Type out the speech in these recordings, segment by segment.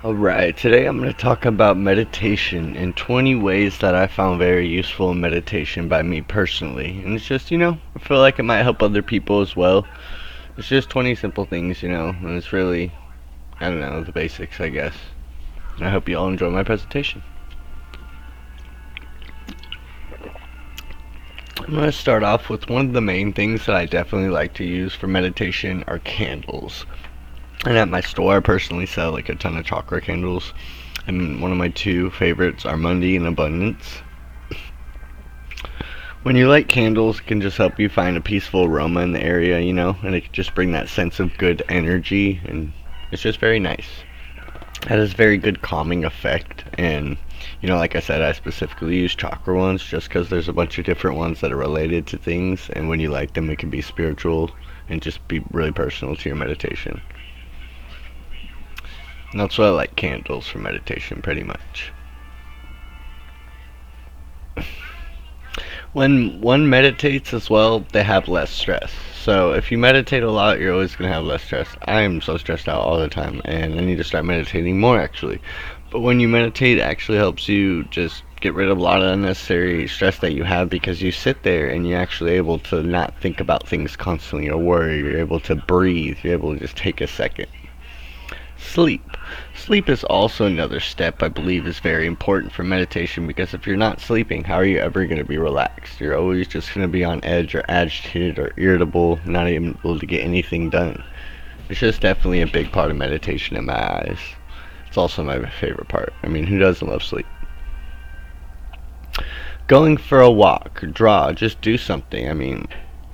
Alright, today I'm going to talk about meditation and 20 ways that I found very useful in meditation by me personally. And it's just, I feel like it might help other people as well. It's just 20 simple things, and it's really, I don't know, the basics, I guess. And I hope you all enjoy my presentation. I'm going to start off with one of the main things that I definitely like to use for meditation are candles. And at my store, I personally sell like a ton of chakra candles. And one of my two favorites are Monday and Abundance. When you light candles, it can just help you find a peaceful aroma in the area, and it can just bring that sense of good energy, and it's just very nice. It has a very good calming effect, and like I said, I specifically use chakra ones just because there's a bunch of different ones that are related to things, and when you light them, it can be spiritual and just be really personal to your meditation. And that's why I like candles for meditation, pretty much. When one meditates as well, they have less stress. So if you meditate a lot, you're always going to have less stress. I am so stressed out all the time, and I need to start meditating more, actually. But when you meditate, it actually helps you just get rid of a lot of unnecessary stress that you have, because you sit there and you're actually able to not think about things constantly or worry. You're able to breathe. You're able to just take a second. Sleep. Sleep is also another step I believe is very important for meditation, because if you're not sleeping, how are you ever going to be relaxed? You're always just going to be on edge or agitated or irritable, not able to get anything done. It's just definitely a big part of meditation in my eyes. It's also my favorite part. I mean, who doesn't love sleep? Going for a walk, draw, just do something. I mean,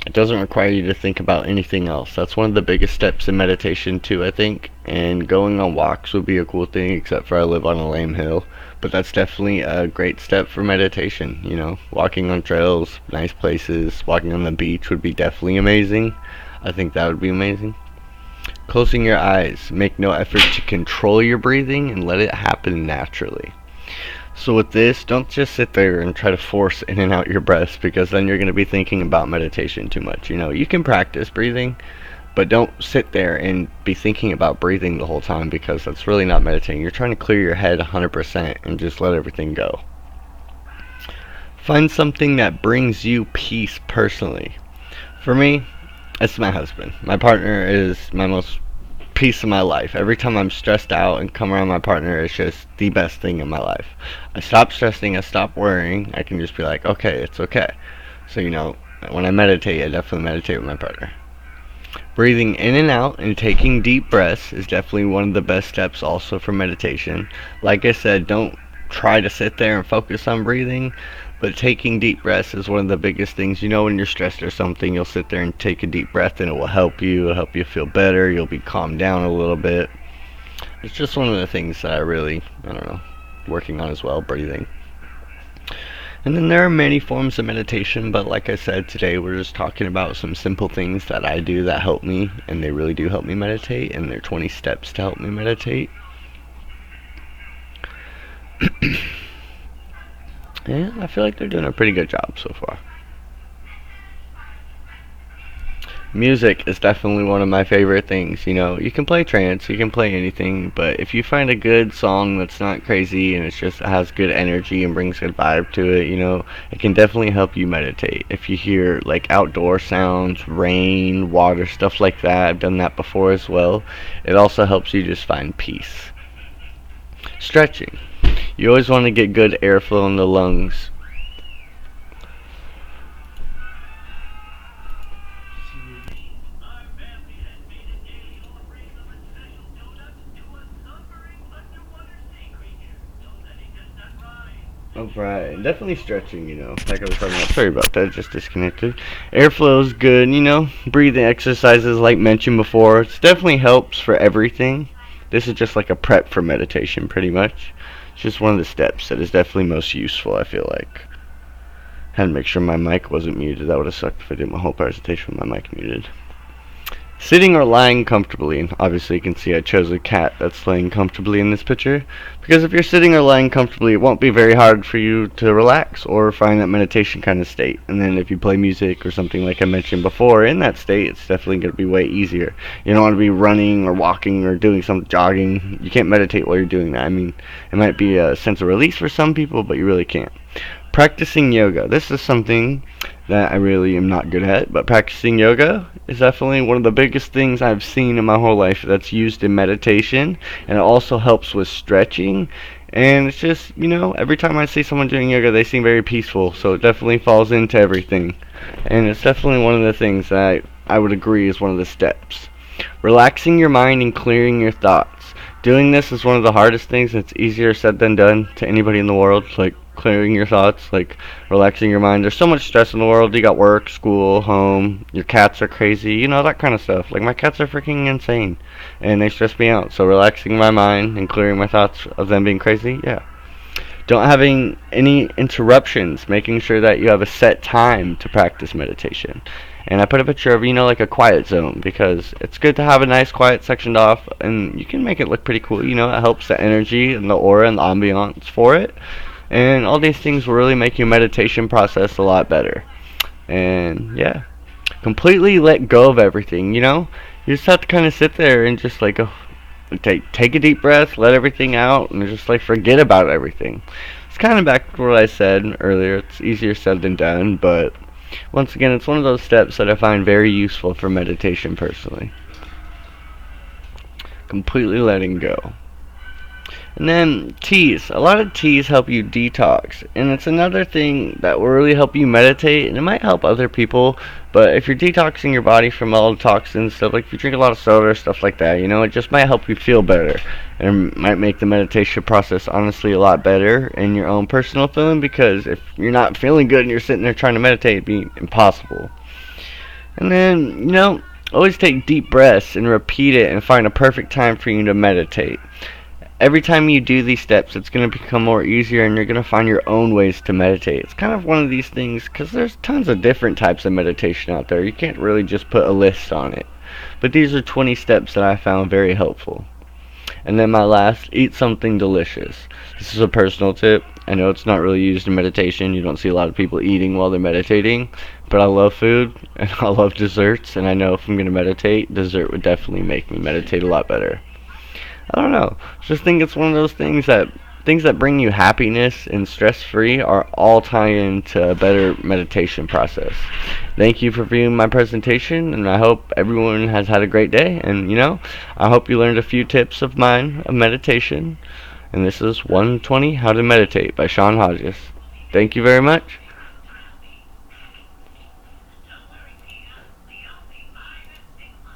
it doesn't require you to think about anything else. That's one of the biggest steps in meditation too, I think. And going on walks would be a cool thing, except for I live on a lame hill. But that's definitely a great step for meditation, Walking on trails, nice places, walking on the beach would be definitely amazing. I think that would be amazing. Closing your eyes. Make no effort to control your breathing and let it happen naturally. So with this, don't just sit there and try to force in and out your breaths, because then you're going to be thinking about meditation too much. You can practice breathing, but don't sit there and be thinking about breathing the whole time, because that's really not meditating. You're trying to clear your head 100% and just let everything go. Find something that brings you peace personally. For me, it's my husband. My partner is my most peace of my life. Every time I'm stressed out and come around my partner, it's just the best thing in my life. I stop stressing, I stop worrying. I can just be like, okay, it's okay. So, when I meditate, I definitely meditate with my partner. Breathing in and out and taking deep breaths is definitely one of the best steps also for meditation. Like I said, don't try to sit there and focus on breathing, but taking deep breaths is one of the biggest things. When you're stressed or something, you'll sit there and take a deep breath, and it will help you. It'll help you feel better. You'll be calmed down a little bit. It's just one of the things that I really, working on as well, breathing. And then there are many forms of meditation, but like I said, today we're just talking about some simple things that I do that help me, and they really do help me meditate, and they're 20 steps to help me meditate. And I feel like they're doing a pretty good job so far. Music is definitely one of my favorite things. You can play trance, you can play anything, but if you find a good song that's not crazy and it has good energy and brings good vibe to it, it can definitely help you meditate. If you hear like outdoor sounds, rain, water, stuff like that, I've done that before as well. It also helps you just find peace. Stretching. You always want to get good airflow in the lungs. Alright, definitely stretching, like I was talking about. Sorry about that, just disconnected. Airflow is good, breathing exercises like mentioned before. It definitely helps for everything. This is just like a prep for meditation, pretty much. It's just one of the steps that is definitely most useful, I feel like. Had to make sure my mic wasn't muted. That would have sucked if I did my whole presentation with my mic muted. Sitting or lying comfortably. And obviously you can see I chose a cat that's laying comfortably in this picture. Because if you're sitting or lying comfortably, it won't be very hard for you to relax or find that meditation kind of state. And then if you play music or something like I mentioned before in that state, it's definitely going to be way easier. You don't want to be running or walking or doing some jogging. You can't meditate while you're doing that. I mean, it might be a sense of release for some people, but you really can't. Practicing yoga. This is something that I really am not good at, but practicing yoga is definitely one of the biggest things I've seen in my whole life that's used in meditation, and it also helps with stretching. And it's just, every time I see someone doing yoga, they seem very peaceful, so it definitely falls into everything. And it's definitely one of the things that I would agree is one of the steps. Relaxing your mind and clearing your thoughts. Doing this is one of the hardest things. It's easier said than done to anybody in the world. Like clearing your thoughts, like relaxing your mind. There's so much stress in the world. You got work, school, home, your cats are crazy, that kind of stuff. Like my cats are freaking insane and they stress me out. So relaxing my mind and clearing my thoughts of them being crazy, yeah. Don't having any interruptions, making sure that you have a set time to practice meditation. And I put a picture of, like a quiet zone, because it's good to have a nice quiet sectioned off, and you can make it look pretty cool. It helps the energy and the aura and the ambiance for it. And all these things will really make your meditation process a lot better. And yeah, completely let go of everything, You just have to kind of sit there and just like take a deep breath, let everything out, and just like forget about everything. It's kind of back to what I said earlier. It's easier said than done, but once again, it's one of those steps that I find very useful for meditation personally. Completely letting go. And then teas. A lot of teas help you detox. And it's another thing that will really help you meditate. And it might help other people. But if you're detoxing your body from all the toxins, stuff like if you drink a lot of soda or stuff like that, it just might help you feel better. And it might make the meditation process honestly a lot better in your own personal feeling. Because if you're not feeling good and you're sitting there trying to meditate, it'd be impossible. And then, always take deep breaths and repeat it and find a perfect time for you to meditate. Every time you do these steps, it's going to become more easier, and you're going to find your own ways to meditate. It's kind of one of these things, because there's tons of different types of meditation out there. You can't really just put a list on it. But these are 20 steps that I found very helpful. And then my last, eat something delicious. This is a personal tip. I know it's not really used in meditation. You don't see a lot of people eating while they're meditating. But I love food, and I love desserts, and I know if I'm going to meditate, dessert would definitely make me meditate a lot better. I don't know. I just think it's one of those things that bring you happiness and stress-free are all tie into a better meditation process. Thank you for viewing my presentation, and I hope everyone has had a great day. And I hope you learned a few tips of mine of meditation. And this is 120 How to Meditate by Sean Hodges. Thank you very much.